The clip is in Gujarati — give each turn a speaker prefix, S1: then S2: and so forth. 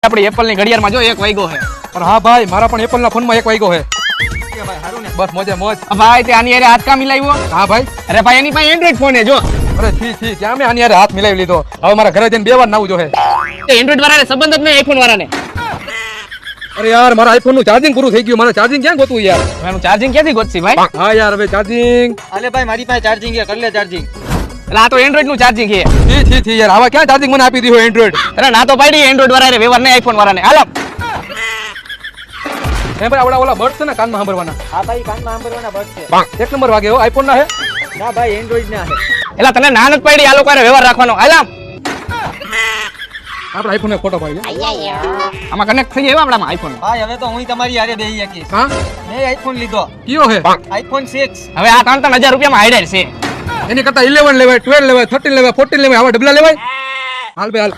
S1: આપણી એપલ ની ઘડિયાળમાં જો 1 વાગ્યો છે.
S2: પણ હા ભાઈ મારા પણ એપલ ના ફોન માં 1 વાગ્યો છે. બસ મોજે મોજ.
S1: ભાઈ તે આની હારે હાથ કા મિલાવ્યો?
S2: હા ભાઈ.
S1: અરે ભાઈ એની પાસે એન્ડ્રોઈડ ફોન છે જો.
S2: અરે છી ક્યાં મેં આની હારે હાથ મિલાવી લીધો. હવે મારા ઘરે જઈને 2 વાર નાવું જોઈએ.
S1: એન્ડ્રોઈડ વાળાને સંબંધ જ નહીં આઈફોન વાળાને.
S2: અરે યાર મારા આઈફોન નું ચાર્જિંગ પૂરું થઈ ગયું. મને ચાર્જિંગ ક્યાં ગોતું યાર?
S1: એનું ચાર્જિંગ ક્યાંથી ગોતશી ભાઈ?
S2: હા યાર હવે ચાર્જિંગ.
S3: અલે ભાઈ મારી પાસે ચાર્જિંગ છે, કર લે ચાર્જિંગ.
S1: એટલે આ તો એન્ડ્રોઈડ નું ચાર્જિંગ છે.
S2: છી યાર આવા ક્યાં ચાર્જિંગ મને આપી દીધું એન્ડ્રોઈડ?
S1: અરે ના તો પાડી એન્ડ્રોઈડ વાળાને વ્યવહાર નહીં આઈફોન વાળાને. હાલો
S2: હે ભાઈ ઓલા બર્ડ છે ને કાનમાં સાંભળવાના.
S3: હા ભાઈ કાનમાં સાંભળવાના બસ છે.
S2: 1 નંબર વાગે હો. આઈફોન ના હે?
S3: ના ભાઈ એન્ડ્રોઈડ ના છે.
S1: એટલે તને ના નથી પાડી આ લોકો હારે વ્યવહાર રાખવાનો. હાલો
S2: આપણે આઈફોન ને ફોટો પાડી.
S1: આમાં કનેક્ટ થઈ જાય આપણામાં આઈફોન.
S3: ભાઈ હવે તો હું તમારી હારે બેહી શકીશ.
S2: હા
S3: મેં આઈફોન લીધો,
S2: કયો હે?
S3: આઈફોન 6.
S1: હવે આ 3,000 રૂપિયામાં હાઈડર છે.
S2: એની કરતા 11 લેવાય, 12 લેવાય, 13 લેવાય, 14 લેવાય, આવા ડબલા લેવાય. હાલ બે હાલ.